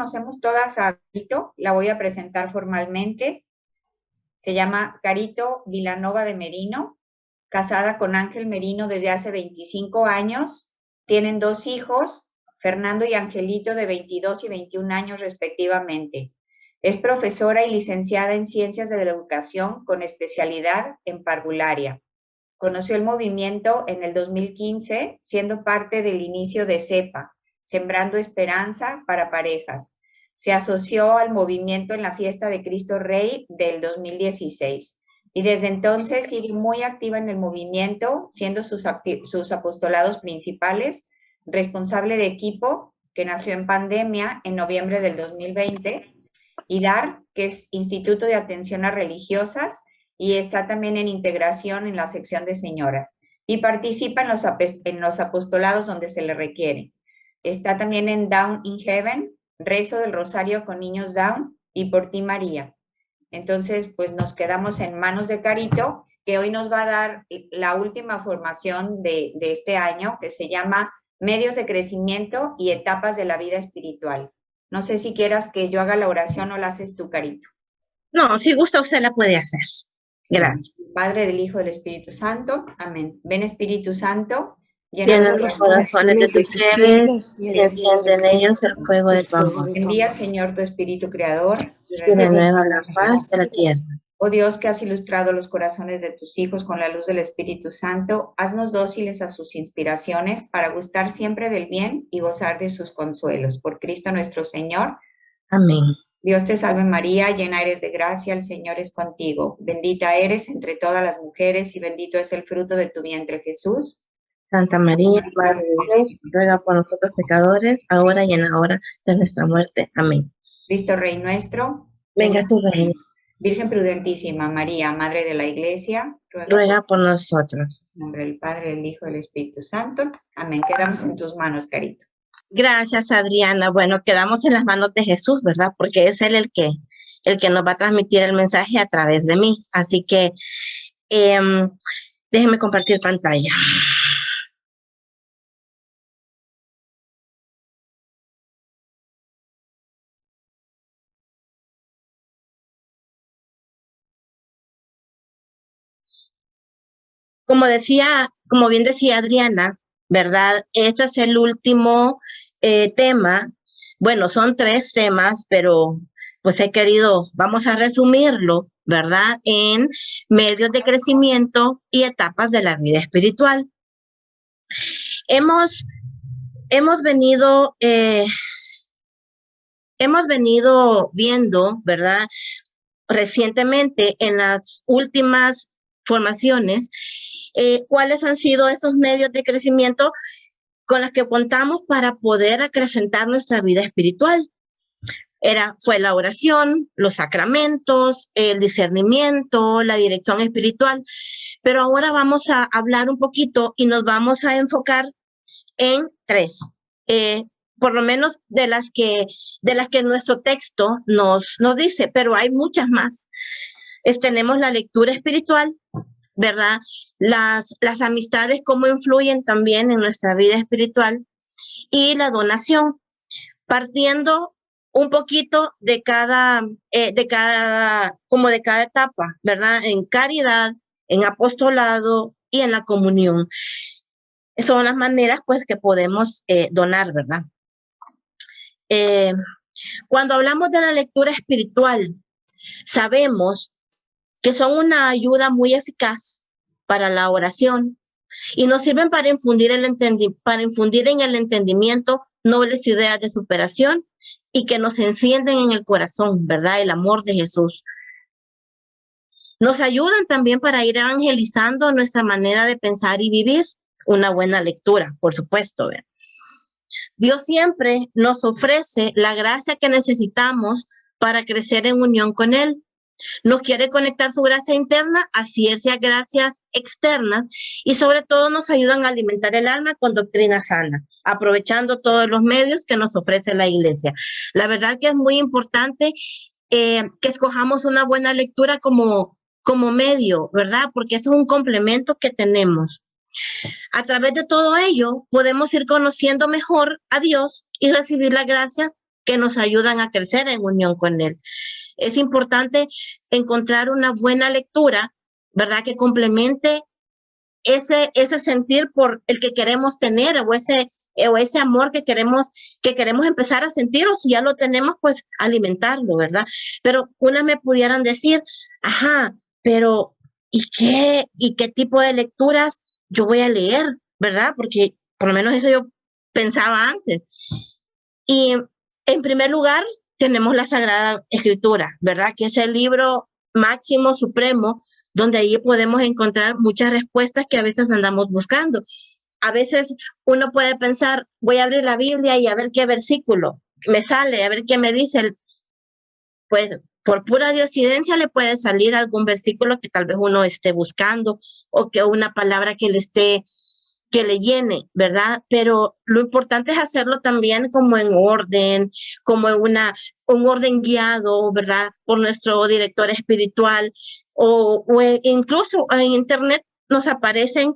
conocemos todas a Carito, la voy a presentar formalmente. Se llama Carito Vilanova de Merino, casada con Ángel Merino desde hace 25 años. Tienen 2 hijos, Fernando y Angelito, de 22 y 21 años respectivamente. Es profesora y licenciada en Ciencias de la Educación con especialidad en parvularia. Conoció el movimiento en el 2015, siendo parte del inicio de CEPA, Sembrando Esperanza para Parejas. Se asoció al movimiento en la Fiesta de Cristo Rey del 2016 y desde entonces sigue muy activa en el movimiento, siendo sus apostolados principales, responsable de equipo, que nació en pandemia en noviembre del 2020, IDAR, que es Instituto de Atención a Religiosas, y está también en integración en la sección de señoras, y participa en los apostolados donde se le requiere. Está también en Down in Heaven, Rezo del Rosario con Niños Down, y Por Ti María. Entonces, pues nos quedamos en manos de Carito, que hoy nos va a dar la última formación de este año, que se llama Medios de Crecimiento y Etapas de la Vida Espiritual. No sé si quieras que yo haga la oración o la haces tú, Carito. No, si gusta usted la puede hacer. Gracias. Padre, del Hijo, del Espíritu Santo. Amén. Ven, Espíritu Santo, llena los corazones de tus fieles y enciende en ellos el fuego de tu amor. Envía, Señor, tu Espíritu Creador y renueva la faz de la tierra. Oh Dios, que has ilustrado los corazones de tus hijos con la luz del Espíritu Santo, haznos dóciles a sus inspiraciones para gustar siempre del bien y gozar de sus consuelos. Por Cristo nuestro Señor. Amén. Dios te salve María, llena eres de gracia, el Señor es contigo. Bendita eres entre todas las mujeres y bendito es el fruto de tu vientre, Jesús. Santa María, Madre de Dios, ruega por nosotros pecadores, ahora y en la hora de nuestra muerte. Amén. Cristo Rey nuestro. Venga tu reino. Virgen prudentísima, María, Madre de la Iglesia, ruega por nosotros. En nombre del Padre, del Hijo y del Espíritu Santo. Amén. Quedamos en tus manos, Carito. Gracias, Adriana. Bueno, quedamos en las manos de Jesús, ¿verdad? Porque es Él el que nos va a transmitir el mensaje a través de mí. Así que déjenme compartir pantalla. Como bien decía Adriana, ¿verdad? Este es el último tema. Bueno, son 3 temas, pero pues vamos a resumirlo, ¿verdad? En medios de crecimiento y etapas de la vida espiritual. Hemos venido viendo, ¿verdad? Recientemente en las últimas formaciones, cuáles han sido esos medios de crecimiento con los que contamos para poder acrecentar nuestra vida espiritual. Fue la oración, los sacramentos, el discernimiento, la dirección espiritual, pero ahora vamos a hablar un poquito y nos vamos a enfocar en 3, por lo menos de las que nuestro texto nos dice, pero hay muchas más. Tenemos la lectura espiritual, ¿verdad? Las amistades, cómo influyen también en nuestra vida espiritual, y la donación, partiendo un poquito de cada etapa, ¿verdad? En caridad, en apostolado y en la comunión. Son las maneras, pues, que podemos donar, ¿verdad? Cuando hablamos de la lectura espiritual, sabemos que son una ayuda muy eficaz para la oración y nos sirven para infundir en el entendimiento nobles ideas de superación y que nos encienden en el corazón, ¿verdad? El amor de Jesús. Nos ayudan también para ir evangelizando nuestra manera de pensar y vivir. Una buena lectura, por supuesto, ¿verdad? Dios siempre nos ofrece la gracia que necesitamos para crecer en unión con Él. Nos quiere conectar su gracia interna a ciertas gracias externas y sobre todo nos ayudan a alimentar el alma con doctrina sana, aprovechando todos los medios que nos ofrece la Iglesia. La verdad que es muy importante que escojamos una buena lectura como medio, ¿verdad? Porque eso es un complemento que tenemos. A través de todo ello podemos ir conociendo mejor a Dios y recibir las gracias que nos ayudan a crecer en unión con Él. Es importante encontrar una buena lectura, ¿verdad? Que complemente ese sentir por el que queremos tener o ese amor que queremos empezar a sentir, o si ya lo tenemos, pues alimentarlo, ¿verdad? Pero unas me pudieran decir, ajá, pero ¿y qué tipo de lecturas yo voy a leer, ¿verdad? Porque por lo menos eso yo pensaba antes. Y en primer lugar, tenemos la Sagrada Escritura, ¿verdad? Que es el libro máximo, supremo, donde ahí podemos encontrar muchas respuestas que a veces andamos buscando. A veces uno puede pensar, voy a abrir la Biblia y a ver qué versículo me sale, a ver qué me dice. Pues por pura diosidencia le puede salir algún versículo que tal vez uno esté buscando, o que una palabra que le llene, ¿verdad? Pero lo importante es hacerlo también como en orden, como en un orden guiado, ¿verdad? Por nuestro director espiritual, incluso en internet nos aparecen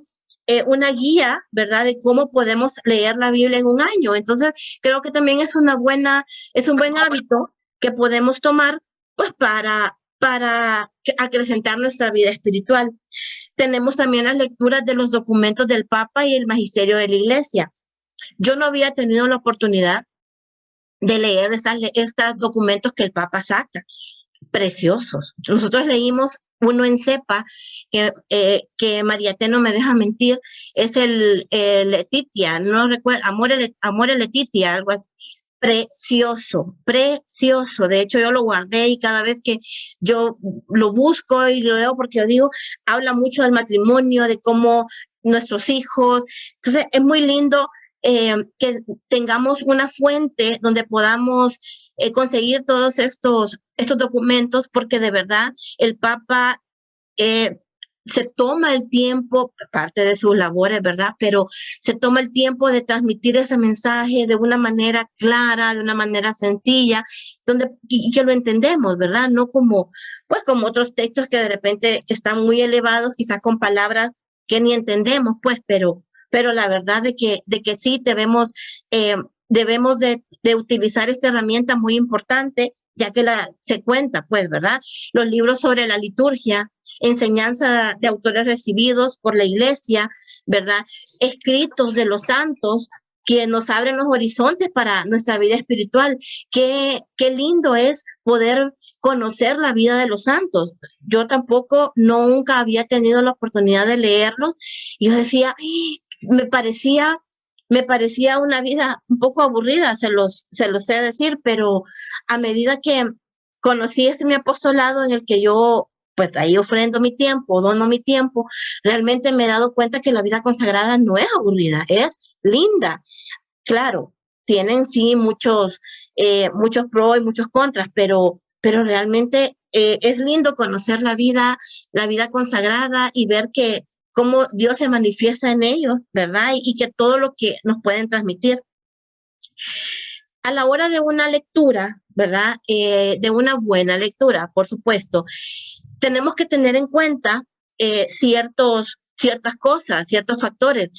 una guía, ¿verdad? De cómo podemos leer la Biblia en un año. Entonces, creo que también es un buen hábito que podemos tomar, pues, para acrecentar nuestra vida espiritual. Tenemos también las lecturas de los documentos del Papa y el Magisterio de la Iglesia. Yo no había tenido la oportunidad de leer estos documentos que el Papa saca, preciosos. Nosotros leímos uno en cepa, que Mariate no me deja mentir, es el Letitia, no recuerdo, Amor Letitia, algo así. Precioso, precioso. De hecho, yo lo guardé y cada vez que yo lo busco y lo leo, porque yo digo, habla mucho del matrimonio, de cómo nuestros hijos. Entonces, es muy lindo que tengamos una fuente donde podamos conseguir todos estos documentos, porque de verdad el Papa se toma el tiempo, parte de sus labores, ¿verdad? Pero se toma el tiempo de transmitir ese mensaje de una manera clara, de una manera sencilla, y que lo entendemos, ¿verdad? No como otros textos que de repente están muy elevados, quizás con palabras que ni entendemos, pues, pero la verdad de que sí debemos de utilizar esta herramienta muy importante, ya que se cuenta, pues, ¿verdad? Los libros sobre la liturgia, enseñanza de autores recibidos por la Iglesia, ¿verdad? Escritos de los santos que nos abren los horizontes para nuestra vida espiritual. Qué lindo es poder conocer la vida de los santos. Yo tampoco nunca había tenido la oportunidad de leerlos. Yo decía, me parecía una vida un poco aburrida, se los sé decir, pero a medida que conocí mi apostolado, en el que yo, pues ahí ofrendo mi tiempo, dono mi tiempo, realmente me he dado cuenta que la vida consagrada no es aburrida, es linda. Claro, tienen sí muchos pros y muchos contras, pero realmente es lindo conocer la vida consagrada y ver cómo Dios se manifiesta en ellos, ¿verdad? Y que todo lo que nos pueden transmitir. A la hora de una lectura, ¿verdad? De una buena lectura, por supuesto, tenemos que tener en cuenta ciertas cosas, ciertos factores.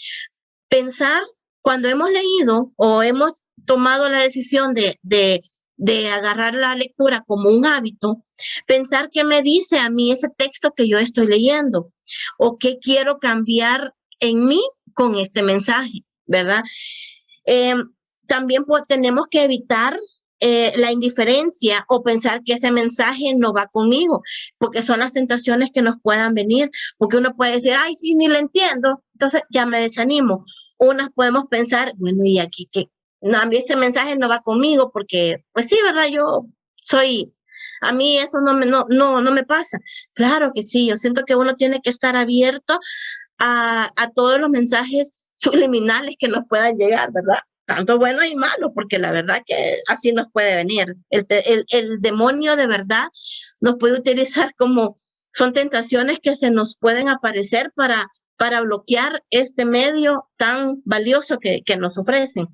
Pensar, cuando hemos leído o hemos tomado la decisión de agarrar la lectura como un hábito, pensar qué me dice a mí ese texto que yo estoy leyendo, o qué quiero cambiar en mí con este mensaje, ¿verdad? También tenemos que evitar la indiferencia o pensar que ese mensaje no va conmigo, porque son las tentaciones que nos puedan venir, porque uno puede decir, ay, sí, ni lo entiendo, entonces ya me desanimo. Unas podemos pensar, bueno, y aquí que no, a mí ese mensaje no va conmigo, porque, pues sí, ¿verdad? A mí eso no me pasa. Claro que sí, yo siento que uno tiene que estar abierto a todos los mensajes subliminales que nos puedan llegar, ¿verdad? Tanto bueno y malo, porque la verdad que así nos puede venir. El demonio de verdad nos puede utilizar son tentaciones que se nos pueden aparecer para bloquear este medio tan valioso que nos ofrecen.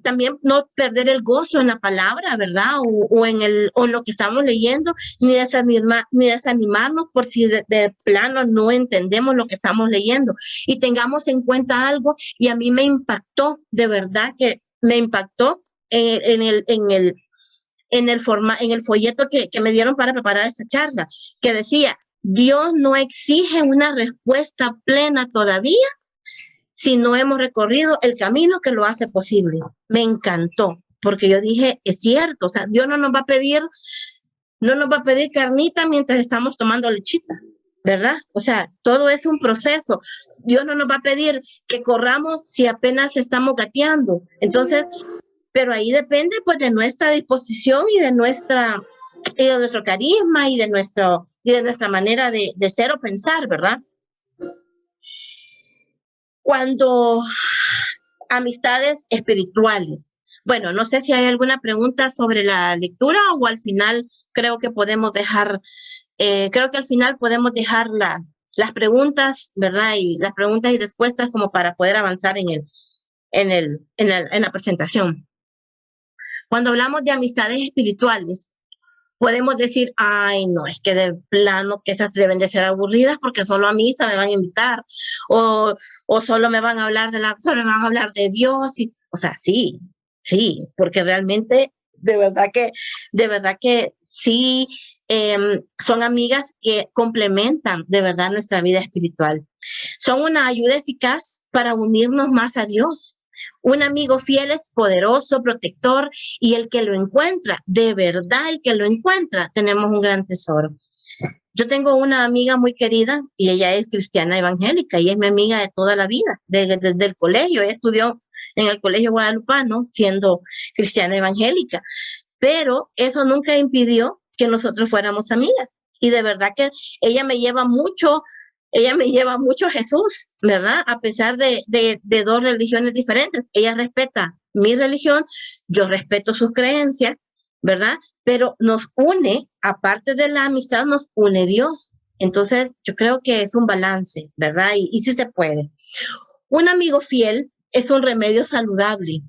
También no perder el gozo en la palabra, ¿verdad? O en lo que estamos leyendo, ni desanimarnos por si de plano no entendemos lo que estamos leyendo. Y tengamos en cuenta algo, y a mí me impactó, de verdad que me impactó, en el folleto que me dieron para preparar esta charla, que decía, Dios no exige una respuesta plena todavía si no hemos recorrido el camino que lo hace posible. Me encantó, porque yo dije, es cierto, o sea, Dios no nos va a pedir carnita mientras estamos tomando lechita, ¿verdad? O sea, todo es un proceso. Dios no nos va a pedir que corramos si apenas estamos gateando. Entonces, pero ahí depende pues de nuestra disposición y de nuestro carisma y de nuestra manera de ser o pensar, ¿verdad? Cuando amistades espirituales. Bueno, no sé si hay alguna pregunta sobre la lectura o al final creo que al final podemos dejar las preguntas, ¿verdad? Y las preguntas y respuestas como para poder avanzar en la presentación. Cuando hablamos de amistades espirituales, podemos decir, ay, no, es que de plano que esas deben de ser aburridas porque solo a misa me van a invitar o solo me van a hablar solo me van a hablar de Dios. O sea, sí, porque realmente, de verdad que sí, son amigas que complementan de verdad nuestra vida espiritual. Son una ayuda eficaz para unirnos más a Dios. Un amigo fiel es poderoso, protector, y el que lo encuentra, de verdad el que lo encuentra, tenemos un gran tesoro. Yo tengo una amiga muy querida y ella es cristiana evangélica y es mi amiga de toda la vida, desde el colegio. Ella estudió en el colegio guadalupano siendo cristiana evangélica, pero eso nunca impidió que nosotros fuéramos amigas. Y de verdad que ella me lleva mucho a Jesús, ¿verdad? A pesar de dos religiones diferentes. Ella respeta mi religión, yo respeto sus creencias, ¿verdad? Pero nos une, aparte de la amistad, nos une Dios. Entonces, yo creo que es un balance, ¿verdad? Y sí se puede. Un amigo fiel es un remedio saludable.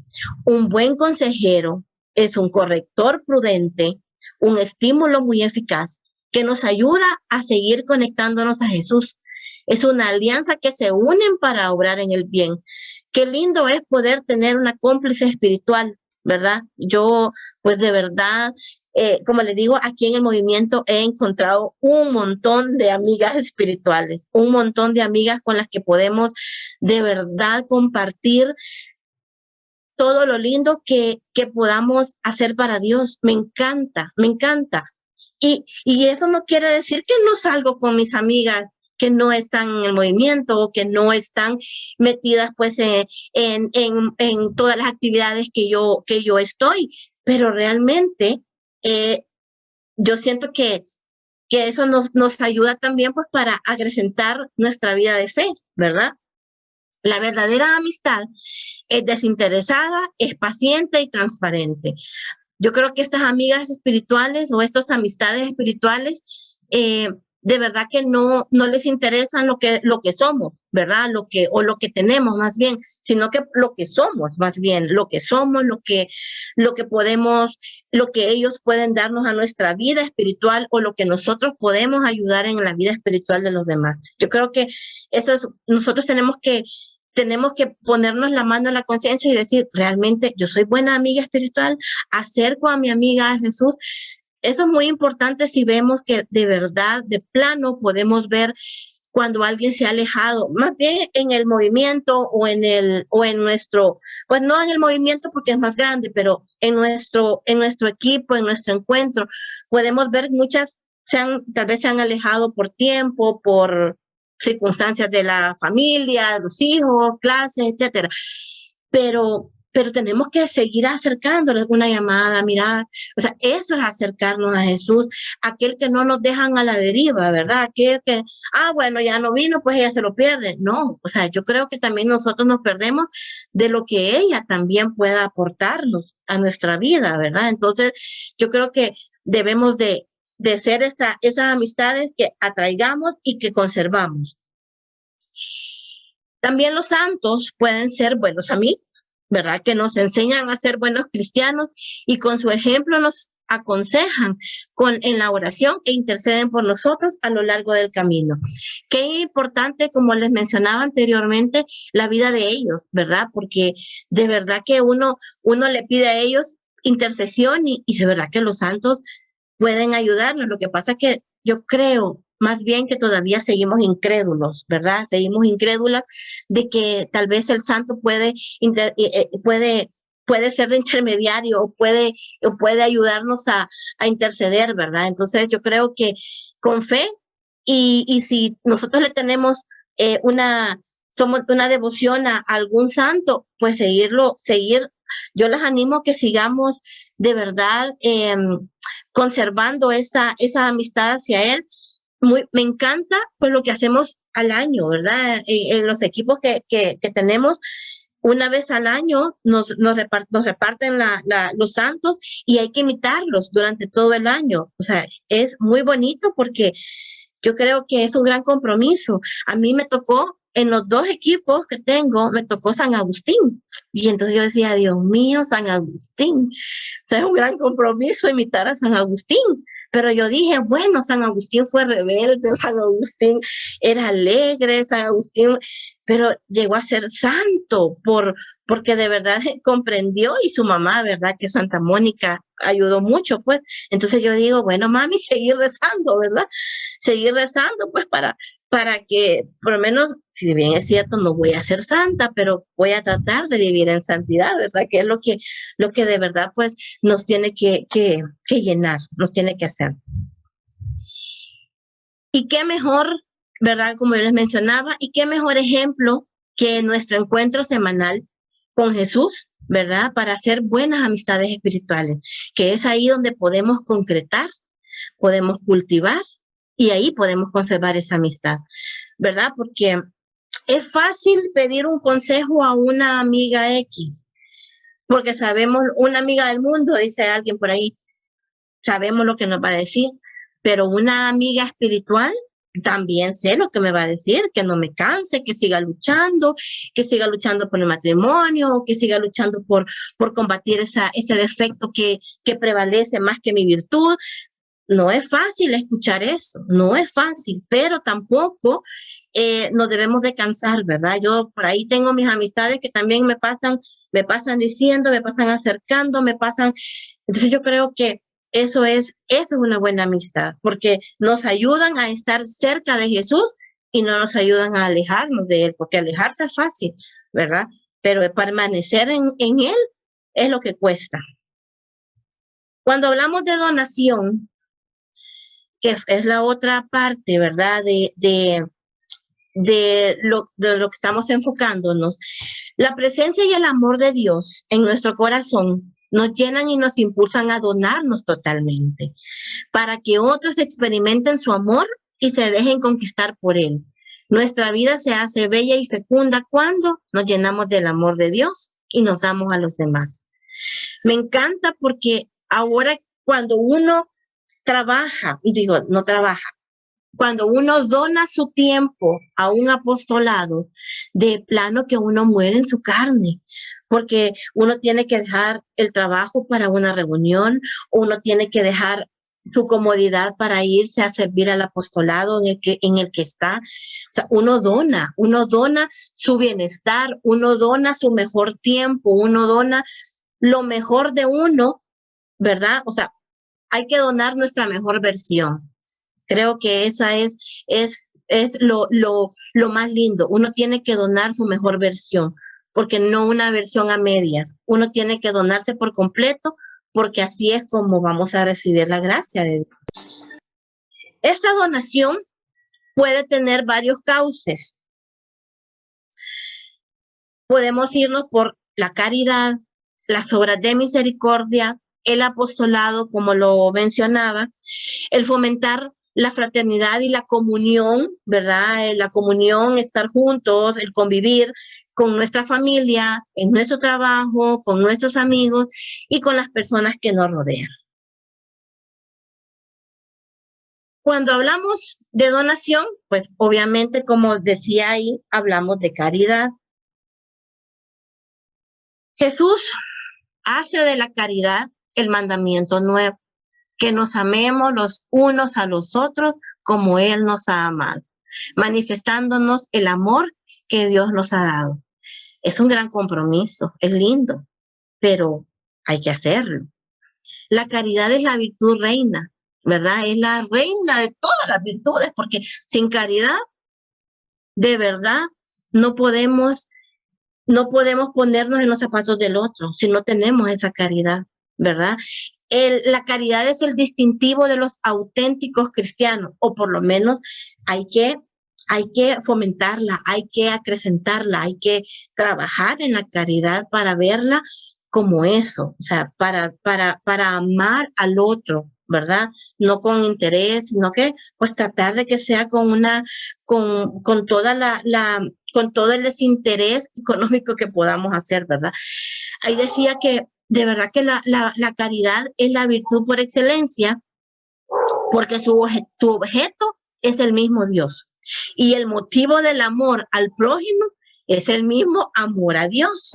Un buen consejero es un corrector prudente, un estímulo muy eficaz que nos ayuda a seguir conectándonos a Jesús. Es una alianza que se unen para obrar en el bien. Qué lindo es poder tener una cómplice espiritual, ¿verdad? Yo, pues de verdad, como les digo, aquí en el movimiento he encontrado un montón de amigas espirituales, un montón de amigas con las que podemos de verdad compartir todo lo lindo que podamos hacer para Dios. Me encanta, me encanta. Y eso no quiere decir que no salgo con mis amigas que no están en el movimiento o que no están metidas pues en todas las actividades que yo estoy, pero realmente yo siento que eso nos ayuda también pues para acrecentar nuestra vida de fe, ¿verdad? La verdadera amistad es desinteresada, es paciente y transparente. Yo creo que estas amigas espirituales o estas amistades espirituales, de verdad que no les interesan lo que somos, ¿verdad? Lo que tenemos más bien, sino que lo que somos más bien, lo que somos, lo que podemos, lo que ellos pueden darnos a nuestra vida espiritual o lo que nosotros podemos ayudar en la vida espiritual de los demás. Yo creo que nosotros tenemos que ponernos la mano en la conciencia y decir, realmente yo soy buena amiga espiritual, acerco a mi amiga a Jesús. Eso es muy importante si vemos que de verdad, de plano, podemos ver cuando alguien se ha alejado, más bien en el movimiento o en nuestro, pues no en el movimiento porque es más grande, pero en nuestro equipo, en nuestro encuentro, podemos ver muchas, tal vez se han alejado por tiempo, por circunstancias de la familia, los hijos, clases, etcétera. Pero tenemos que seguir acercándoles una llamada, mirar, o sea, eso es acercarnos a Jesús, aquel que no nos dejan a la deriva, ¿verdad? Aquel que, bueno, ya no vino, pues ella se lo pierde. No, o sea, yo creo que también nosotros nos perdemos de lo que ella también pueda aportarnos a nuestra vida, ¿verdad? Entonces, yo creo que debemos de ser esas amistades que atraigamos y que conservamos. También los santos pueden ser buenos amigos, ¿verdad? Que nos enseñan a ser buenos cristianos y con su ejemplo nos aconsejan en la oración e interceden por nosotros a lo largo del camino. Qué importante, como les mencionaba anteriormente, la vida de ellos, ¿verdad? Porque de verdad que uno le pide a ellos intercesión y de verdad que los santos pueden ayudarnos. Lo que pasa es que yo creo más bien que todavía seguimos incrédulos, ¿verdad? Seguimos incrédulas de que tal vez el santo puede ser de intermediario o puede ayudarnos a interceder, ¿verdad? Entonces yo creo que con fe y si nosotros le tenemos somos una devoción a algún santo, pues seguir. Yo les animo a que sigamos de verdad conservando esa amistad hacia él. Me encanta pues lo que hacemos al año, ¿verdad? En los equipos que tenemos, una vez al año nos reparten los santos y hay que imitarlos durante todo el año. O sea, es muy bonito porque yo creo que es un gran compromiso. A mí me tocó, en los 2 equipos que tengo, me tocó San Agustín. Y entonces yo decía, Dios mío, San Agustín. O sea, es un gran compromiso imitar a San Agustín. Pero yo dije, bueno, San Agustín fue rebelde, San Agustín era alegre, San Agustín, pero llegó a ser santo porque de verdad comprendió, y su mamá, ¿verdad? Que Santa Mónica ayudó mucho, pues. Entonces yo digo, bueno, mami, seguir rezando, ¿verdad? Seguir rezando, pues, para que, por lo menos, si bien es cierto, no voy a ser santa, pero voy a tratar de vivir en santidad, ¿verdad? Que es lo que de verdad, pues, nos tiene que llenar, nos tiene que hacer. Y qué mejor, ¿verdad? Como yo les mencionaba, y qué mejor ejemplo que nuestro encuentro semanal con Jesús, ¿verdad? Para hacer buenas amistades espirituales, que es ahí donde podemos concretar, podemos cultivar, y ahí podemos conservar esa amistad, ¿verdad? Porque es fácil pedir un consejo a una amiga X, porque sabemos, una amiga del mundo, dice alguien por ahí, sabemos lo que nos va a decir, pero una amiga espiritual, también sé lo que me va a decir, que no me canse, que siga luchando por el matrimonio, que siga luchando por combatir ese defecto que prevalece más que mi virtud. No es fácil escuchar eso, no es fácil, pero tampoco nos debemos de cansar, ¿verdad? Yo por ahí tengo mis amistades que también me pasan diciendo, me pasan acercando, entonces yo creo que eso es una buena amistad, porque nos ayudan a estar cerca de Jesús y no nos ayudan a alejarnos de él, porque alejarse es fácil, ¿verdad? Pero permanecer en él es lo que cuesta. Cuando hablamos de donación, que es la otra parte, ¿verdad? De lo que estamos enfocándonos. La presencia y el amor de Dios en nuestro corazón nos llenan y nos impulsan a donarnos totalmente, para que otros experimenten su amor y se dejen conquistar por él. Nuestra vida se hace bella y fecunda cuando nos llenamos del amor de Dios y nos damos a los demás. Me encanta porque ahora cuando uno cuando uno dona su tiempo a un apostolado, de plano que uno muere en su carne, porque uno tiene que dejar el trabajo para una reunión, uno tiene que dejar su comodidad para irse a servir al apostolado en el que está. O sea, uno dona su bienestar, uno dona su mejor tiempo, uno dona lo mejor de uno, ¿verdad? O sea, hay que donar nuestra mejor versión. Creo que esa es lo más lindo. Uno tiene que donar su mejor versión, porque no una versión a medias. Uno tiene que donarse por completo, porque así es como vamos a recibir la gracia de Dios. Esta donación puede tener varios cauces. Podemos irnos por la caridad, las obras de misericordia, el apostolado, como lo mencionaba, el fomentar la fraternidad y la comunión, ¿verdad? La comunión, estar juntos, el convivir con nuestra familia, en nuestro trabajo, con nuestros amigos y con las personas que nos rodean. Cuando hablamos de donación, pues obviamente, como decía ahí, hablamos de caridad. Jesús hace de la caridad el mandamiento nuevo. que nos amemos los unos a los otros como Él nos ha amado, manifestándonos el amor que Dios nos ha dado. Es un gran compromiso, es lindo, pero hay que hacerlo. La caridad es la virtud reina, ¿verdad? Es la reina de todas las virtudes, porque sin caridad, de verdad, no podemos ponernos en los zapatos del otro si no tenemos esa caridad, ¿verdad? La caridad es el distintivo de los auténticos cristianos, o por lo menos hay que fomentarla, hay que acrecentarla, hay que trabajar en la caridad para verla como eso, o sea, para amar al otro, ¿verdad? No con interés, sino que pues tratar de que sea con todo el desinterés económico que podamos hacer, ¿verdad? Ahí decía que de verdad que la caridad es la virtud por excelencia, porque su objeto es el mismo Dios. Y el motivo del amor al prójimo es el mismo amor a Dios,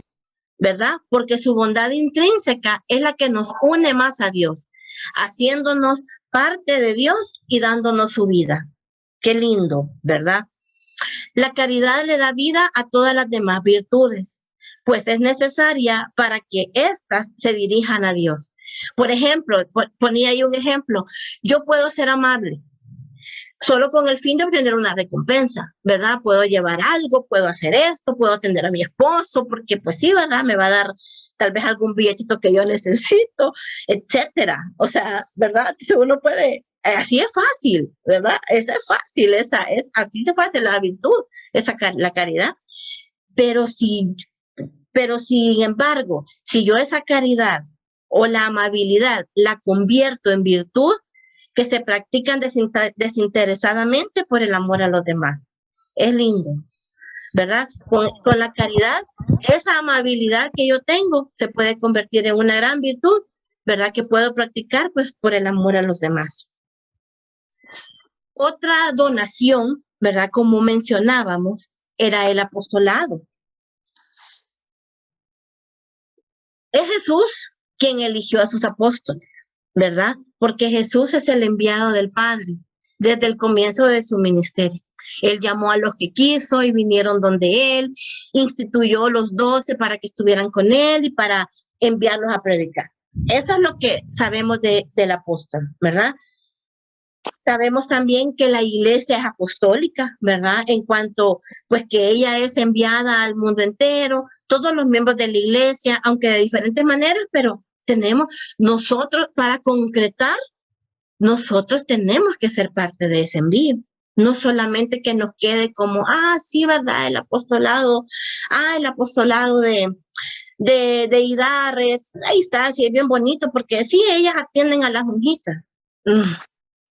¿verdad? Porque su bondad intrínseca es la que nos une más a Dios, haciéndonos parte de Dios y dándonos su vida. Qué lindo, ¿verdad? La caridad le da vida a todas las demás virtudes, pues es necesaria para que éstas se dirijan a Dios. Por ejemplo, ponía ahí un ejemplo, yo puedo ser amable, solo con el fin de obtener una recompensa, ¿verdad? Puedo llevar algo, puedo hacer esto, puedo atender a mi esposo, porque pues sí, ¿verdad? Me va a dar tal vez algún billetito que yo necesito, etcétera. O sea, ¿verdad? Si uno puede, así es fácil, ¿verdad? Esa es fácil, así de fácil la virtud, la caridad. Pero sin embargo, si yo esa caridad o la amabilidad la convierto en virtud, que se practican desinteresadamente por el amor a los demás. Es lindo, ¿verdad? Con la caridad, esa amabilidad que yo tengo se puede convertir en una gran virtud, ¿verdad? Que puedo practicar pues por el amor a los demás. Otra donación, ¿verdad? Como mencionábamos, era el apostolado. Es Jesús quien eligió a sus apóstoles, ¿verdad? Porque Jesús es el enviado del Padre desde el comienzo de su ministerio. Él llamó a los que quiso y vinieron donde Él, instituyó los 12 para que estuvieran con Él y para enviarlos a predicar. Eso es lo que sabemos del apóstol, ¿verdad? Sabemos también que la iglesia es apostólica, ¿verdad? En cuanto, pues que ella es enviada al mundo entero, todos los miembros de la iglesia, aunque de diferentes maneras, pero tenemos nosotros para concretar, nosotros tenemos que ser parte de ese envío. No solamente que nos quede como, sí, ¿verdad? El apostolado de Idarres, ahí está, sí, es bien bonito, porque sí, ellas atienden a las monjitas.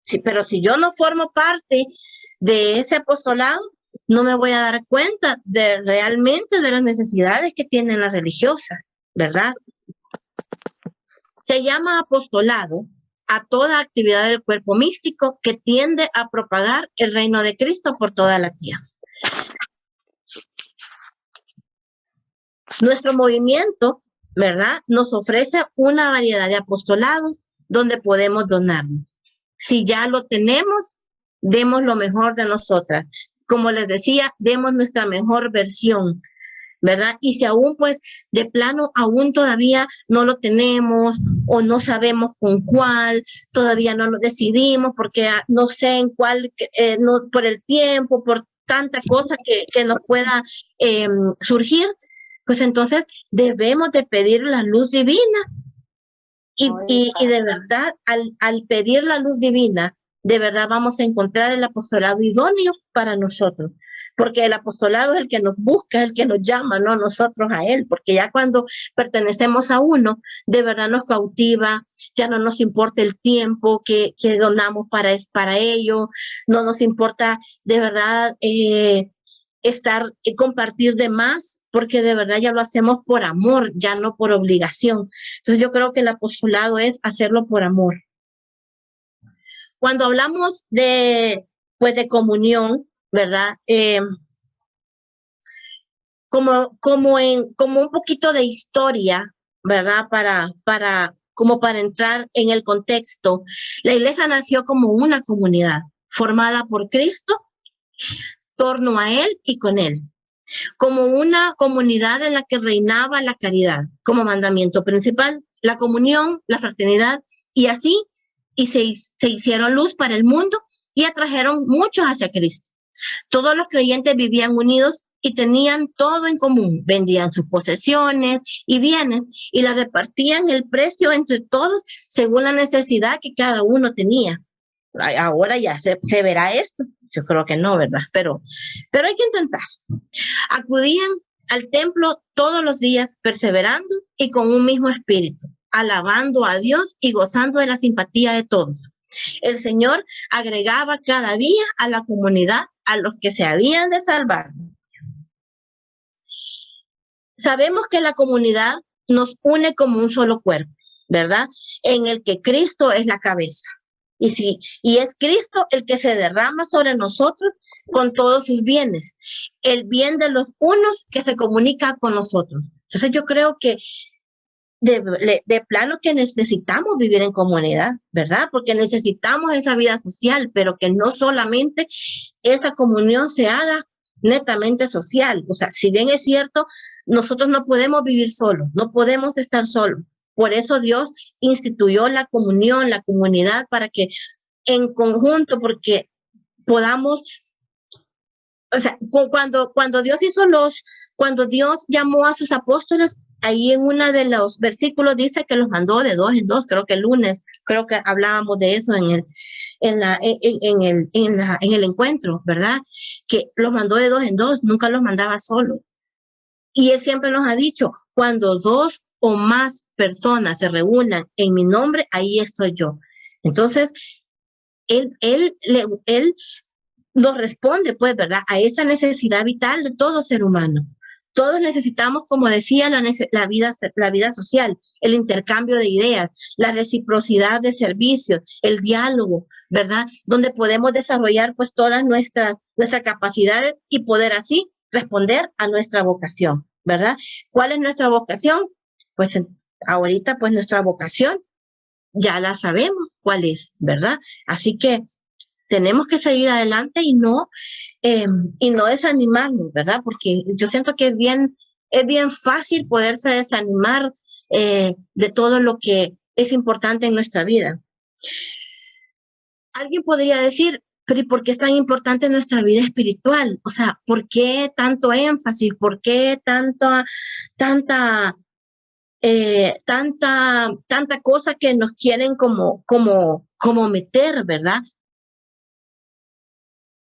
Sí, pero si yo no formo parte de ese apostolado, no me voy a dar cuenta realmente de las necesidades que tienen las religiosas, ¿verdad? Se llama apostolado a toda actividad del cuerpo místico que tiende a propagar el reino de Cristo por toda la tierra. Nuestro movimiento, ¿verdad?, nos ofrece una variedad de apostolados donde podemos donarnos. Si ya lo tenemos, demos lo mejor de nosotras. Como les decía, demos nuestra mejor versión, ¿verdad? Y si aún, pues, de plano, aún todavía no lo tenemos o no sabemos con cuál, todavía no lo decidimos porque no sé en cuál, no, por el tiempo, por tanta cosa que nos pueda surgir, pues entonces debemos de pedir la luz divina. Y de verdad, al pedir la luz divina, de verdad vamos a encontrar el apostolado idóneo para nosotros, porque el apostolado es el que nos busca, es el que nos llama, no nosotros a él, porque ya cuando pertenecemos a uno, de verdad nos cautiva, ya no nos importa el tiempo que donamos para ello, no nos importa de verdad compartir de más, porque de verdad ya lo hacemos por amor, ya no por obligación. Entonces yo creo que el apostolado es hacerlo por amor. Cuando hablamos de comunión, ¿verdad? Como un poquito de historia, ¿verdad? Para como para entrar en el contexto, la iglesia nació como una comunidad formada por Cristo, torno a Él y con Él, como una comunidad en la que reinaba la caridad como mandamiento principal, la comunión, la fraternidad, y así y se hicieron luz para el mundo y atrajeron muchos hacia Cristo. Todos los creyentes vivían unidos y tenían todo en común. Vendían sus posesiones y bienes y la repartían el precio entre todos según la necesidad que cada uno tenía. Ahora ya se verá esto. Yo creo que no, ¿verdad? Pero hay que intentar. Acudían al templo todos los días, perseverando y con un mismo espíritu, alabando a Dios y gozando de la simpatía de todos. El Señor agregaba cada día a la comunidad a los que se habían de salvar. Sabemos que la comunidad nos une como un solo cuerpo, ¿verdad? En el que Cristo es la cabeza. Y es Cristo el que se derrama sobre nosotros con todos sus bienes, el bien de los unos que se comunica con nosotros. Entonces yo creo que de plano que necesitamos vivir en comunidad, ¿verdad? Porque necesitamos esa vida social, pero que no solamente esa comunión se haga netamente social. O sea, si bien es cierto, nosotros no podemos vivir solos, no podemos estar solos. Por eso Dios instituyó la comunión, la comunidad, para que en conjunto, porque podamos, o sea, cuando Dios llamó a sus apóstoles, ahí en uno de los versículos dice que los mandó de dos en dos. Creo que el lunes, creo que hablábamos de eso en el encuentro, ¿verdad? Que los mandó de dos en dos, nunca los mandaba solos. Y Él siempre nos ha dicho, cuando dos o más personas se reúnan en mi nombre, ahí estoy yo. Entonces, Él nos responde, pues, ¿verdad?, a esa necesidad vital de todo ser humano. Todos necesitamos, como decía, la vida social, el intercambio de ideas, la reciprocidad de servicios, el diálogo, ¿verdad?, donde podemos desarrollar pues todas nuestras capacidades y poder así responder a nuestra vocación, ¿verdad? ¿Cuál es nuestra vocación? Pues ahorita pues nuestra vocación ya la sabemos cuál es, ¿verdad? Así que tenemos que seguir adelante y no desanimarnos, ¿verdad? Porque yo siento que es bien fácil poderse desanimar de todo lo que es importante en nuestra vida. Alguien podría decir, pero ¿y por qué es tan importante nuestra vida espiritual? O sea, ¿por qué tanto énfasis? ¿Por qué tanta cosa que nos quieren como meter, ¿verdad?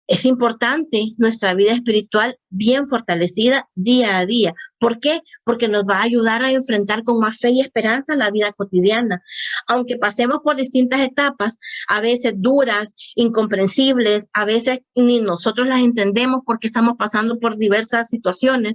Es importante nuestra vida espiritual bien fortalecida día a día. ¿Por qué? Porque nos va a ayudar a enfrentar con más fe y esperanza la vida cotidiana. Aunque pasemos por distintas etapas, a veces duras, incomprensibles, a veces ni nosotros las entendemos porque estamos pasando por diversas situaciones,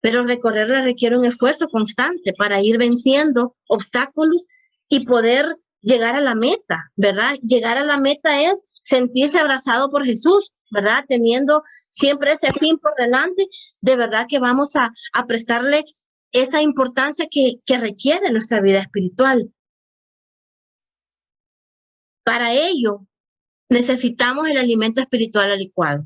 pero recorrerla requiere un esfuerzo constante para ir venciendo obstáculos y poder llegar a la meta, ¿verdad? Llegar a la meta es sentirse abrazado por Jesús, ¿verdad? Teniendo siempre ese fin por delante, de verdad que vamos a prestarle esa importancia que requiere nuestra vida espiritual. Para ello, necesitamos el alimento espiritual adecuado,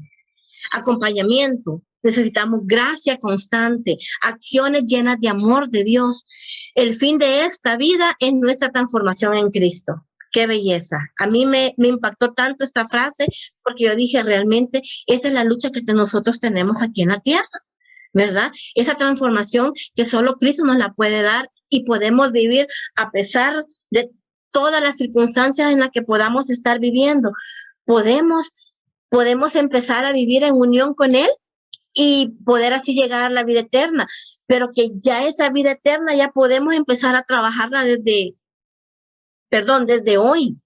acompañamiento, necesitamos gracia constante, acciones llenas de amor de Dios. El fin de esta vida es nuestra transformación en Cristo. ¡Qué belleza! A mí me impactó tanto esta frase porque yo dije, realmente esa es la lucha que nosotros tenemos aquí en la tierra, ¿verdad? Esa transformación que solo Cristo nos la puede dar y podemos vivir a pesar de todas las circunstancias en las que podamos estar viviendo. Podemos empezar a vivir en unión con Él y poder así llegar a la vida eterna, pero que ya esa vida eterna ya podemos empezar a trabajarla desde hoy.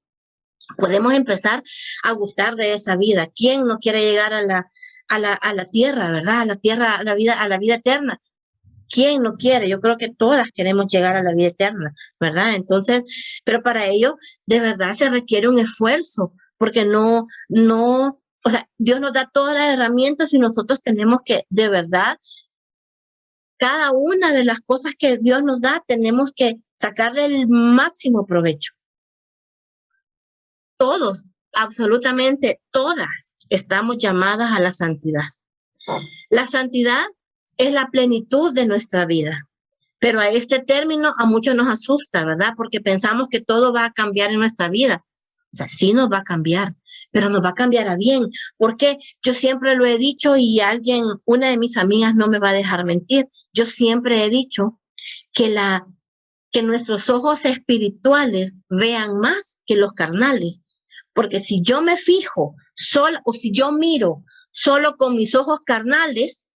Podemos empezar a gustar de esa vida. ¿Quién no quiere llegar a la tierra, verdad? A la tierra, a la vida eterna. ¿Quién no quiere? Yo creo que todas queremos llegar a la vida eterna, ¿verdad? Entonces, pero para ello, de verdad se requiere un esfuerzo, porque o sea, Dios nos da todas las herramientas y nosotros tenemos que, de verdad, cada una de las cosas que Dios nos da, tenemos que sacarle el máximo provecho. Todos, absolutamente todas, estamos llamadas a la santidad. La santidad es la plenitud de nuestra vida. Pero a este término a muchos nos asusta, ¿verdad? Porque pensamos que todo va a cambiar en nuestra vida. O sea, sí nos va a cambiar, pero nos va a cambiar a bien. Porque yo siempre lo he dicho y una de mis amigas no me va a dejar mentir. Yo siempre he dicho que nuestros ojos espirituales vean más que los carnales. Porque si yo me fijo sola o si yo miro solo con mis ojos carnales,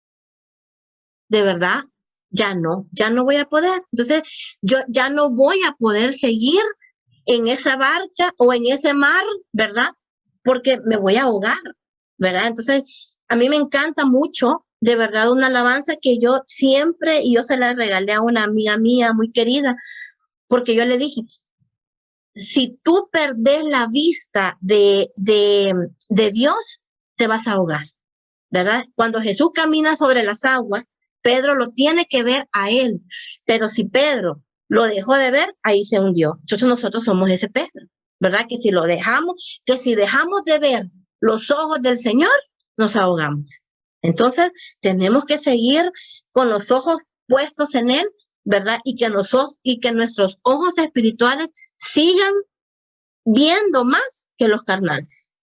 de verdad, ya no voy a poder. Entonces, yo ya no voy a poder seguir en esa barca o en ese mar, ¿verdad? Porque me voy a ahogar, ¿verdad? Entonces, a mí me encanta mucho, de verdad, una alabanza que yo siempre, y yo se la regalé a una amiga mía muy querida, porque yo le dije, si tú perdés la vista de Dios, te vas a ahogar, ¿verdad? Cuando Jesús camina sobre las aguas, Pedro lo tiene que ver a él, pero si Pedro lo dejó de ver, ahí se hundió. Entonces nosotros somos ese Pedro, ¿verdad? Que si dejamos de ver los ojos del Señor, nos ahogamos. Entonces tenemos que seguir con los ojos puestos en Él, ¿verdad? Y que nuestros ojos espirituales sigan viendo más que los carnales.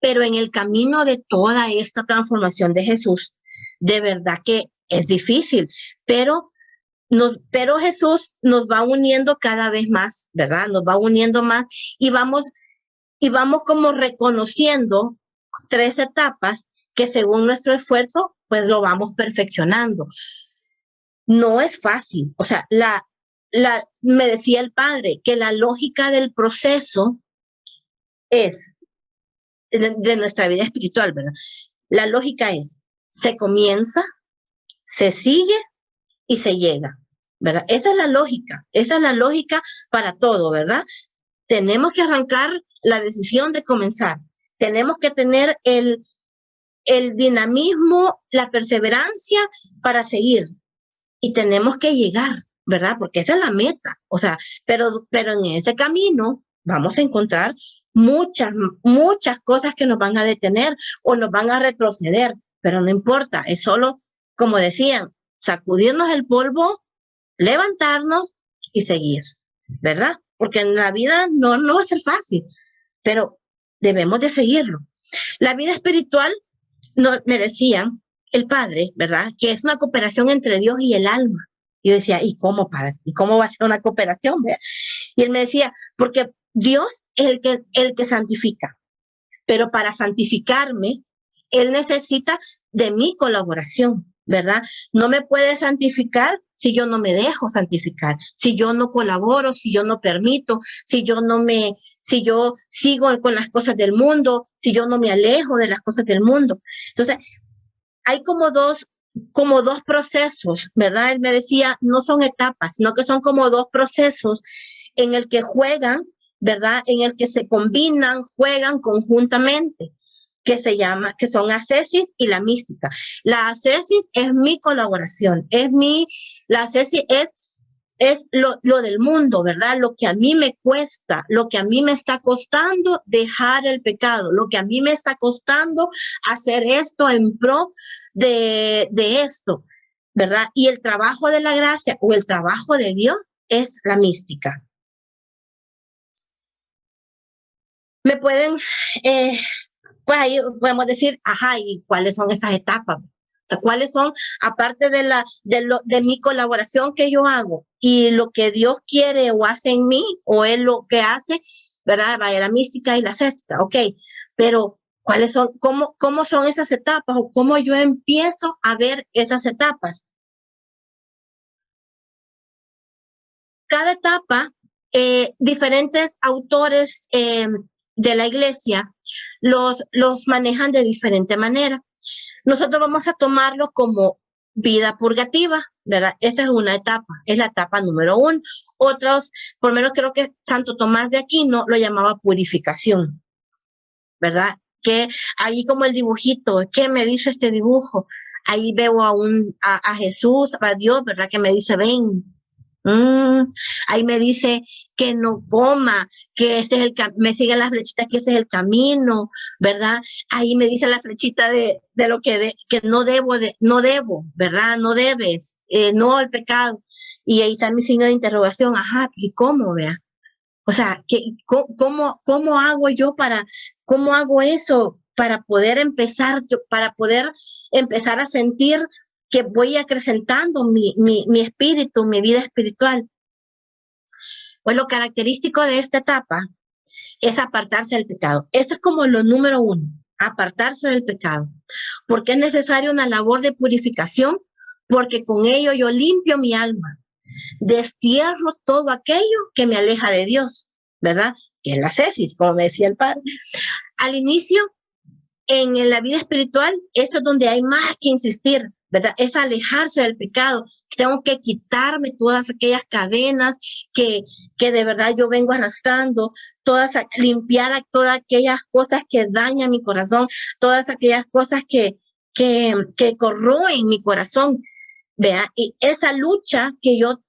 Pero en el camino de toda esta transformación de Jesús, de verdad que es difícil, pero Jesús nos va uniendo cada vez más, ¿verdad? Nos va uniendo más y vamos como reconociendo 3 etapas que según nuestro esfuerzo, pues lo vamos perfeccionando. No es fácil, o sea, me decía el padre que la lógica del proceso es de nuestra vida espiritual, ¿verdad? La lógica es, se comienza, se sigue y se llega, ¿verdad? Esa es la lógica para todo, ¿verdad? Tenemos que arrancar la decisión de comenzar, tenemos que tener el dinamismo, la perseverancia para seguir y tenemos que llegar, ¿verdad? Porque esa es la meta, o sea, pero en ese camino vamos a encontrar muchas cosas que nos van a detener o nos van a retroceder, pero no importa, es solo, como decían, sacudirnos el polvo, levantarnos y seguir, ¿verdad? Porque en la vida no va a ser fácil, pero debemos de seguirlo. La vida espiritual, me decían el padre, ¿verdad? Que es una cooperación entre Dios y el alma. Yo decía, ¿y cómo, padre? ¿Y cómo va a ser una cooperación? ¿Verdad? Y él me decía, porque Dios es el que santifica, pero para santificarme, Él necesita de mi colaboración, ¿verdad? No me puede santificar si yo no me dejo santificar, si yo no colaboro, si yo no permito, si yo sigo con las cosas del mundo, si yo no me alejo de las cosas del mundo. Entonces, hay como dos procesos, ¿verdad? Él me decía, no son etapas, sino que son como 2 procesos en el que juegan, ¿verdad? En el que se combinan, juegan conjuntamente, que son ascesis y la mística. La ascesis es mi colaboración, la ascesis es lo del mundo, ¿verdad? Lo que a mí me cuesta, lo que a mí me está costando dejar el pecado, lo que a mí me está costando hacer esto en pro de esto, ¿verdad? Y el trabajo de la gracia o el trabajo de Dios es la mística. Me pueden, pues ahí podemos decir, ajá, ¿y cuáles son esas etapas? O sea, ¿cuáles son, aparte de mi colaboración que yo hago y lo que Dios quiere o hace en mí, o Él lo que hace, ¿verdad? Vaya la mística y la ascética, ok, pero ¿cuáles son, cómo son esas etapas o cómo yo empiezo a ver esas etapas? Cada etapa, diferentes autores de la iglesia los manejan de diferente manera. Nosotros vamos a tomarlo como vida purgativa, ¿verdad? Esa es una etapa, es la etapa número 1. Otros, por lo menos creo que Santo Tomás de Aquino lo llamaba purificación, ¿verdad? Que ahí como el dibujito, ¿qué me dice este dibujo? Ahí veo a Jesús, a Dios, ¿verdad? Que me dice, ven, Ahí me dice que no coma, que ese es me siguen las flechitas, que ese es el camino, ¿verdad? Ahí me dice la flechita de lo que no debo, no debo, ¿verdad? No debes, no al pecado. Y ahí está mi signo de interrogación, ajá, ¿y cómo, vea? O sea, ¿cómo hago yo cómo hago eso para poder empezar a sentir que voy acrecentando mi espíritu, mi vida espiritual? Pues lo característico de esta etapa es apartarse del pecado. Eso es como lo número 1, apartarse del pecado. Porque es necesaria una labor de purificación, porque con ello yo limpio mi alma. Destierro todo aquello que me aleja de Dios, ¿verdad? Que es la cesis, como me decía el padre. Al inicio, en la vida espiritual, eso es donde hay más que insistir, ¿verdad? Es alejarse del pecado. Tengo que quitarme todas aquellas cadenas que de verdad yo vengo arrastrando, limpiar todas aquellas cosas que dañan mi corazón, todas aquellas cosas que corroen mi corazón, ¿vea? Y esa lucha que yo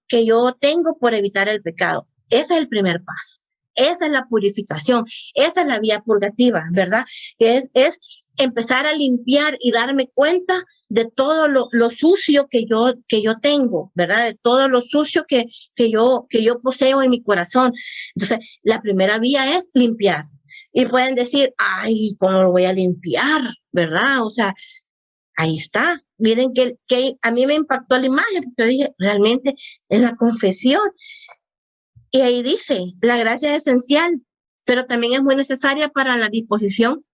tengo por evitar el pecado, ese es el primer paso. Esa es la purificación, esa es la vía purgativa, ¿verdad? Que es empezar a limpiar y darme cuenta de todo lo sucio que yo tengo, ¿verdad? De todo lo sucio que yo poseo en mi corazón. Entonces, la primera vía es limpiar. Y pueden decir, ay, ¿cómo lo voy a limpiar? ¿Verdad? O sea, ahí está. Miren que a mí me impactó la imagen, porque yo dije, realmente es la confesión. Y ahí dice, la gracia es esencial, pero también es muy necesaria para la disposición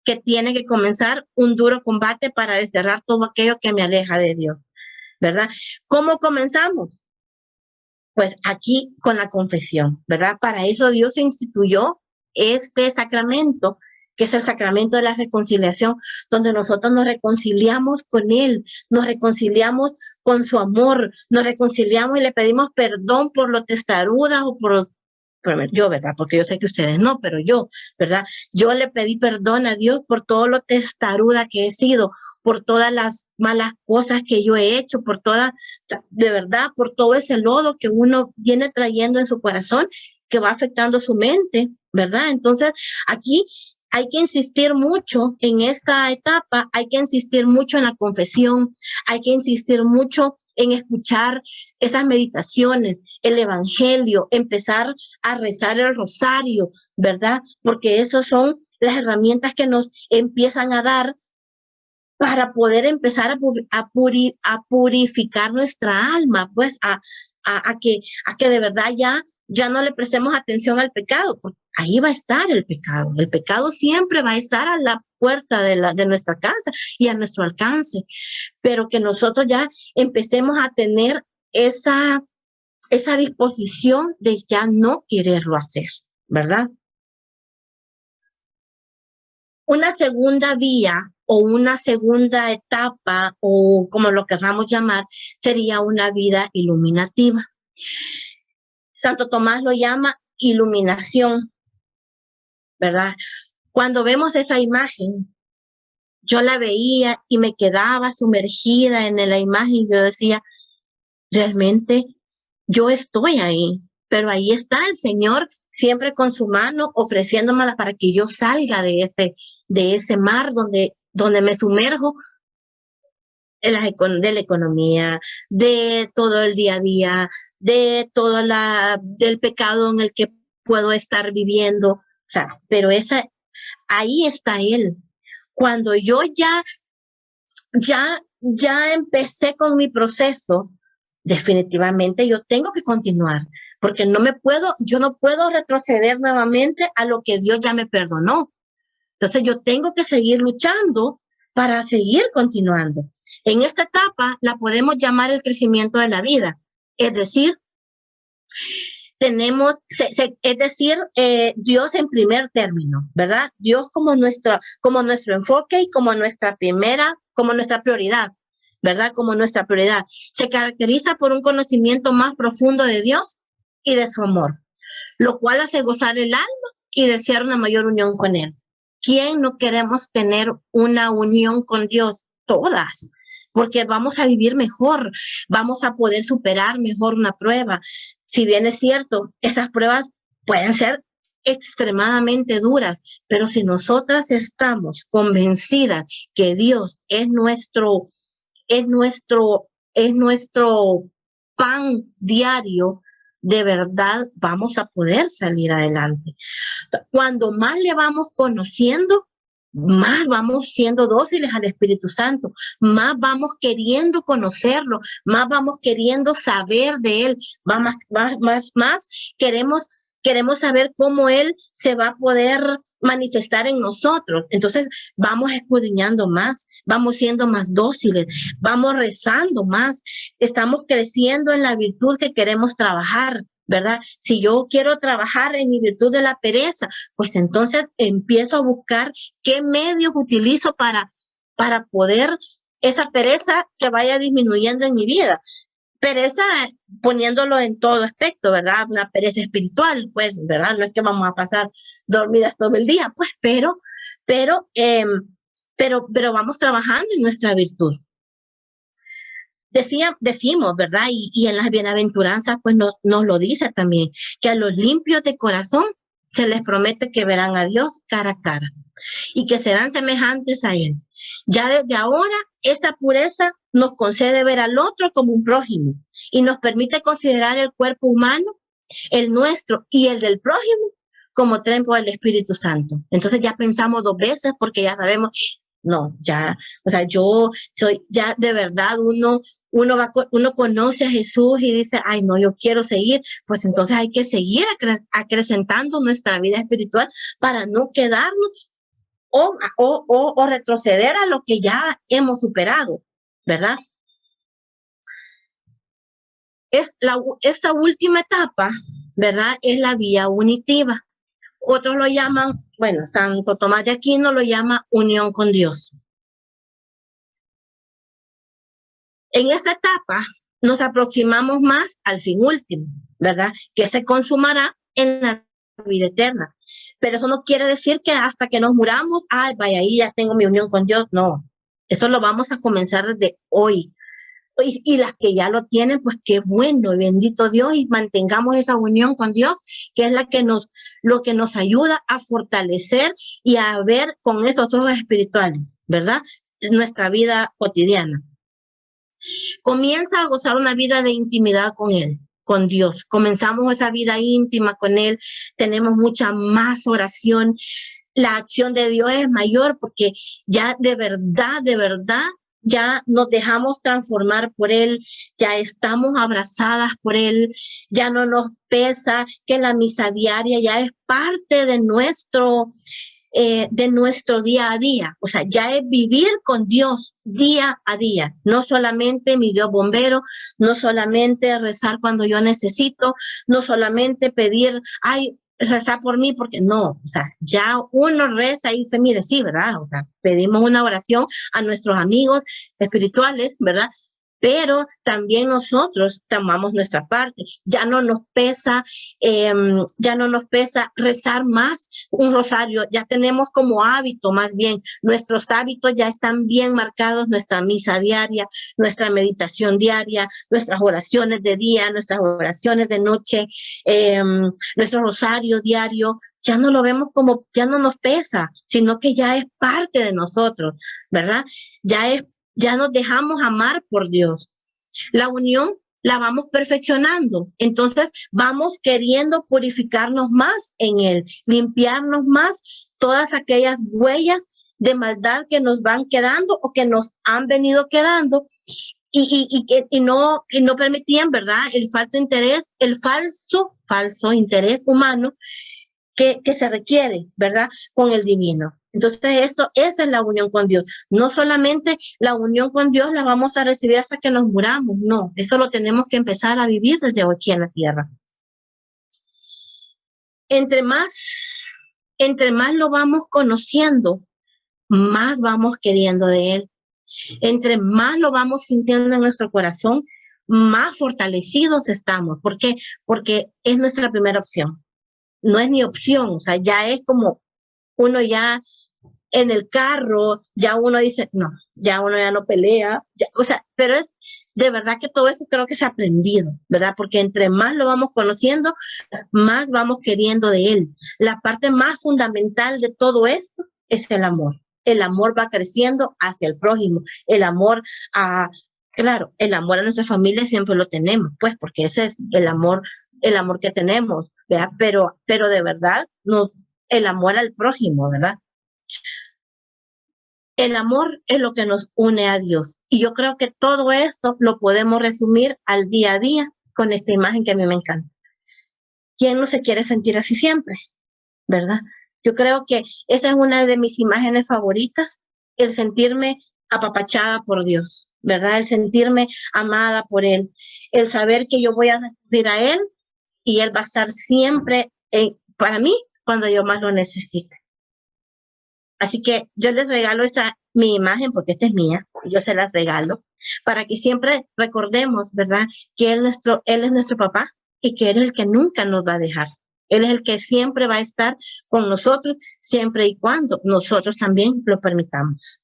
que tiene que comenzar un duro combate para desterrar todo aquello que me aleja de Dios, ¿verdad? ¿Cómo comenzamos? Pues aquí con la confesión, ¿verdad? Para eso Dios instituyó este sacramento, que es el sacramento de la reconciliación, donde nosotros nos reconciliamos con Él, nos reconciliamos con su amor, nos reconciliamos y le pedimos perdón por lo testarudas o por yo, ¿verdad? Porque yo sé que ustedes no, pero yo, ¿verdad? Yo le pedí perdón a Dios por todo lo testaruda que he sido, por todas las malas cosas que yo he hecho, de verdad, por todo ese lodo que uno viene trayendo en su corazón, que va afectando su mente, ¿verdad? Entonces, aquí hay que insistir mucho en esta etapa, hay que insistir mucho en la confesión, hay que insistir mucho en escuchar esas meditaciones, el evangelio, empezar a rezar el rosario, ¿verdad? Porque esas son las herramientas que nos empiezan a dar para poder empezar a purificar nuestra alma, pues a que de verdad ya no le prestemos atención al pecado, porque ahí va a estar el pecado siempre va a estar a la puerta de nuestra casa y a nuestro alcance, pero que nosotros ya empecemos a tener esa disposición de ya no quererlo hacer, ¿verdad? Una segunda vía o una segunda etapa, o como lo querramos llamar, sería una vida iluminativa. Santo Tomás lo llama iluminación, ¿verdad? Cuando vemos esa imagen, yo la veía y me quedaba sumergida en la imagen. Yo decía, realmente yo estoy ahí, pero ahí está el Señor siempre con su mano ofreciéndomela para que yo salga de ese mar donde me sumerjo de la economía, de todo el día a día, de del pecado en el que puedo estar viviendo. O sea, pero ahí está Él. Cuando yo ya empecé con mi proceso, definitivamente yo tengo que continuar, porque yo no puedo retroceder nuevamente a lo que Dios ya me perdonó. Entonces yo tengo que seguir luchando para seguir continuando. En esta etapa la podemos llamar el crecimiento de la vida, es decir, Dios en primer término, ¿verdad? Dios como nuestro enfoque y como nuestra prioridad, ¿verdad? Como nuestra prioridad. Se caracteriza por un conocimiento más profundo de Dios y de su amor, lo cual hace gozar el alma y desear una mayor unión con Él. ¿Quién no queremos tener una unión con Dios? Todas, porque vamos a vivir mejor, vamos a poder superar mejor una prueba. Si bien es cierto, esas pruebas pueden ser extremadamente duras, pero si nosotras estamos convencidas que Dios es nuestro pan diario, de verdad vamos a poder salir adelante. Cuando más le vamos conociendo, más vamos siendo dóciles al Espíritu Santo, más vamos queriendo conocerlo, más vamos queriendo saber de él, más queremos saber cómo él se va a poder manifestar en nosotros. Entonces vamos escudriñando más, vamos siendo más dóciles, vamos rezando más, estamos creciendo en la virtud que queremos trabajar, ¿verdad? Si yo quiero trabajar en mi virtud de la pereza, pues entonces empiezo a buscar qué medios utilizo para poder esa pereza que vaya disminuyendo en mi vida. Pereza poniéndolo en todo aspecto, ¿verdad? Una pereza espiritual, pues, ¿verdad? No es que vamos a pasar dormidas todo el día, pues, pero vamos trabajando en nuestra virtud. Decimos, ¿verdad? Y en las bienaventuranzas, pues nos lo dice también, que a los limpios de corazón se les promete que verán a Dios cara a cara y que serán semejantes a Él. Ya desde ahora, esta pureza nos concede ver al otro como un prójimo y nos permite considerar el cuerpo humano, el nuestro y el del prójimo, como templo del Espíritu Santo. Entonces ya pensamos 2 veces porque ya sabemos, no, ya, o sea, yo soy, ya de verdad uno conoce a Jesús y dice, ay, no, yo quiero seguir, pues entonces hay que seguir acrecentando nuestra vida espiritual para no quedarnos o retroceder a lo que ya hemos superado, ¿verdad? Esta última etapa, ¿verdad? Es la vía unitiva. Otros lo llaman, bueno, Santo Tomás de Aquino lo llama unión con Dios. En esta etapa nos aproximamos más al fin último, ¿verdad? Que se consumará en la vida eterna. Pero eso no quiere decir que hasta que nos muramos, ay, vaya, ahí ya tengo mi unión con Dios. No, eso lo vamos a comenzar desde hoy. Y las que ya lo tienen, pues qué bueno, bendito Dios, y mantengamos esa unión con Dios, que es lo que nos ayuda a fortalecer y a ver con esos ojos espirituales, ¿verdad? Nuestra vida cotidiana. Comienza a gozar una vida de intimidad con Él, con Dios. Comenzamos esa vida íntima con Él, tenemos mucha más oración. La acción de Dios es mayor porque ya de verdad, ya nos dejamos transformar por Él, ya estamos abrazadas por Él, ya no nos pesa que la misa diaria ya es parte de nuestro día a día. O sea, ya es vivir con Dios día a día, no solamente mi Dios bombero, no solamente rezar cuando yo necesito, no solamente pedir, ay, rezar por mí, porque no, o sea, ya uno reza y dice, mire, sí, ¿verdad? O sea, pedimos una oración a nuestros amigos espirituales, ¿verdad? Pero también nosotros tomamos nuestra parte. Ya no nos pesa rezar más un rosario, ya tenemos como hábito más bien, nuestros hábitos ya están bien marcados, nuestra misa diaria, nuestra meditación diaria, nuestras oraciones de día, nuestras oraciones de noche, nuestro rosario diario, ya no lo vemos como, ya no nos pesa, sino que ya es parte de nosotros, ¿verdad? Ya nos dejamos amar por Dios. La unión la vamos perfeccionando. Entonces vamos queriendo purificarnos más en Él, limpiarnos más todas aquellas huellas de maldad que nos van quedando o que nos han venido quedando y no permitían, ¿verdad? El falso interés humano que se requiere, ¿verdad? Con el divino. Entonces esa es la unión con Dios. No solamente la unión con Dios la vamos a recibir hasta que nos muramos, no. Eso lo tenemos que empezar a vivir desde aquí en la tierra. Entre más lo vamos conociendo, más vamos queriendo de Él. Entre más lo vamos sintiendo en nuestro corazón, más fortalecidos estamos. ¿Por qué? Porque es nuestra primera opción. No es ni opción, o sea, ya es como uno ya en el carro, ya uno dice, no, ya uno ya no pelea, o sea, pero es de verdad que todo eso creo que se ha aprendido, ¿verdad? Porque entre más lo vamos conociendo, más vamos queriendo de él. La parte más fundamental de todo esto es el amor. El amor va creciendo hacia el prójimo, el amor a, claro, el amor a nuestra familia siempre lo tenemos, pues, porque ese es el amor que tenemos, ¿verdad? Pero de verdad, el amor al prójimo, ¿verdad? El amor es lo que nos une a Dios. Y yo creo que todo esto lo podemos resumir al día a día con esta imagen que a mí me encanta. ¿Quién no se quiere sentir así siempre? ¿Verdad? Yo creo que esa es una de mis imágenes favoritas, el sentirme apapachada por Dios, ¿verdad? El sentirme amada por Él, el saber que yo voy a recurrir a Él y Él va a estar siempre para mí cuando yo más lo necesite. Así que yo les regalo mi imagen, porque esta es mía, yo se las regalo, para que siempre recordemos, ¿verdad? Que Él es nuestro papá y que Él es el que nunca nos va a dejar. Él es el que siempre va a estar con nosotros, siempre y cuando nosotros también lo permitamos.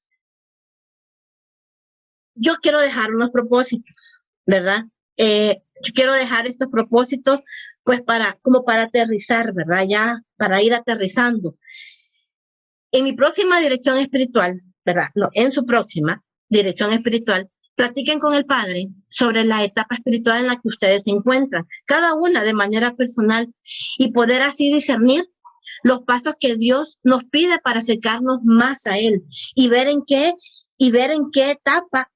Yo quiero dejar unos propósitos, ¿verdad? Yo quiero dejar estos propósitos, pues como para aterrizar, ¿verdad? Ya para ir aterrizando. En mi próxima dirección espiritual, ¿verdad? No, en su próxima dirección espiritual, platiquen con el Padre sobre la etapa espiritual en la que ustedes se encuentran, cada una de manera personal, y poder así discernir los pasos que Dios nos pide para acercarnos más a Él y ver en qué etapa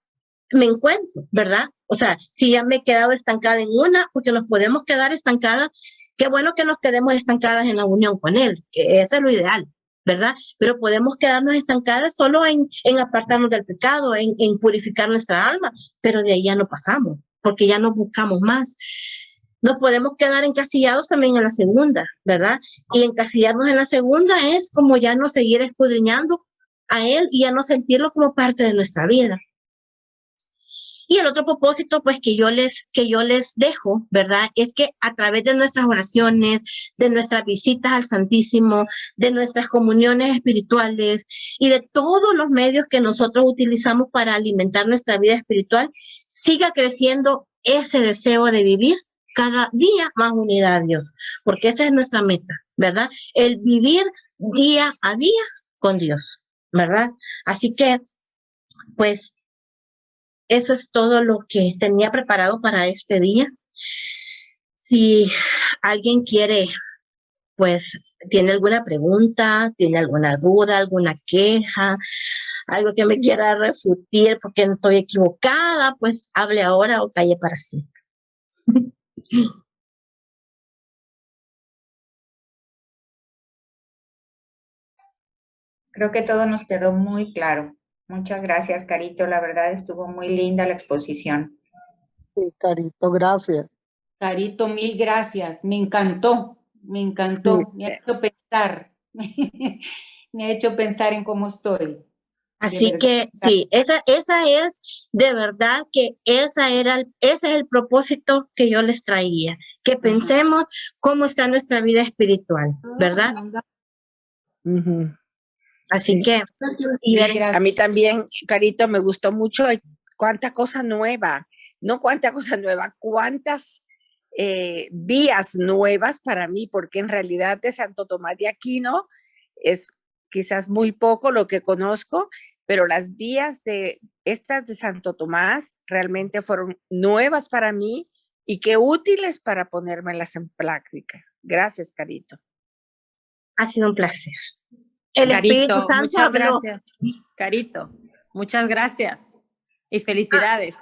me encuentro, ¿verdad? O sea, si ya me he quedado estancada en una, porque nos podemos quedar estancadas, qué bueno que nos quedemos estancadas en la unión con Él, que eso es lo ideal, ¿verdad? Pero podemos quedarnos estancadas solo en apartarnos del pecado, en purificar nuestra alma, pero de ahí ya no pasamos, porque ya no buscamos más. Nos podemos quedar encasillados también en la segunda, ¿verdad? Y encasillarnos en la segunda es como ya no seguir escudriñando a Él y ya no sentirlo como parte de nuestra vida. Y el otro propósito, pues, que yo les dejo, ¿verdad? Es que a través de nuestras oraciones, de nuestras visitas al Santísimo, de nuestras comuniones espirituales y de todos los medios que nosotros utilizamos para alimentar nuestra vida espiritual, siga creciendo ese deseo de vivir cada día más unida a Dios, porque esa es nuestra meta, ¿verdad? El vivir día a día con Dios, ¿verdad? Así que, pues, eso es todo lo que tenía preparado para este día. Si alguien quiere, pues, tiene alguna pregunta, tiene alguna duda, alguna queja, algo que me quiera refutar porque no estoy equivocada, pues hable ahora o calle para siempre. Creo que todo nos quedó muy claro. Muchas gracias, Carito. La verdad estuvo muy linda la exposición. Sí, Carito, gracias. Carito, mil gracias. Me encantó, me encantó. Sí. Me ha hecho pensar. Me ha hecho pensar en cómo estoy. Así que sí, esa es de verdad que ese es el propósito que yo les traía, que pensemos cómo está nuestra vida espiritual, ¿verdad? Ujú. Así que A mí también, Carito, me gustó mucho. Cuánta cosa nueva, no cuánta cosa nueva, cuántas vías nuevas para mí, porque en realidad de Santo Tomás de Aquino es quizás muy poco lo que conozco, pero las vías de estas de Santo Tomás realmente fueron nuevas para mí y qué útiles para ponérmelas en práctica. Gracias, Carito. ha sido un placer. El Carito, Espíritu Santo muchas habló. gracias. Carito, muchas gracias y felicidades.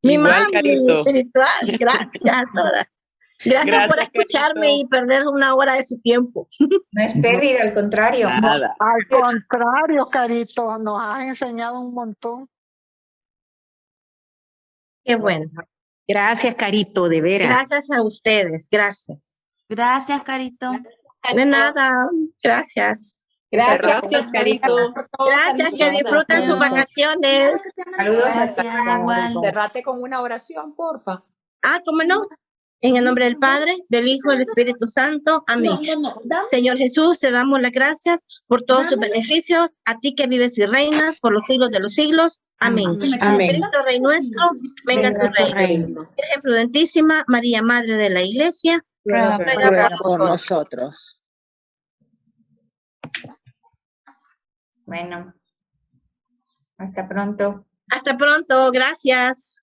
Mi Igual, mami Carito. espiritual, gracias a todas. Gracias por escucharme, Carito, y perder una hora de su tiempo. No es pérdida, al contrario. Nada. Al contrario, Carito, nos has enseñado un montón. Qué bueno. Gracias, Carito, de veras. Gracias a ustedes, gracias. Gracias, Carito. De nada, gracias. Gracias, Carito. Gracias, que disfruten sus vacaciones. Saludos a Gracias, todos. igual. Cerrate con una oración, porfa. ¿Cómo no? En el nombre del Padre, del Hijo y del Espíritu Santo. Amén. Señor Jesús, te damos las gracias por todos tus beneficios, a ti que vives y reinas por los siglos de los siglos. Amén. Amén. Cristo, Rey nuestro, venga tu reino. Virgen prudentísima, María, Madre de la Iglesia, ruega Ruega por por nosotros. nosotros. Bueno, hasta pronto. Hasta pronto, gracias.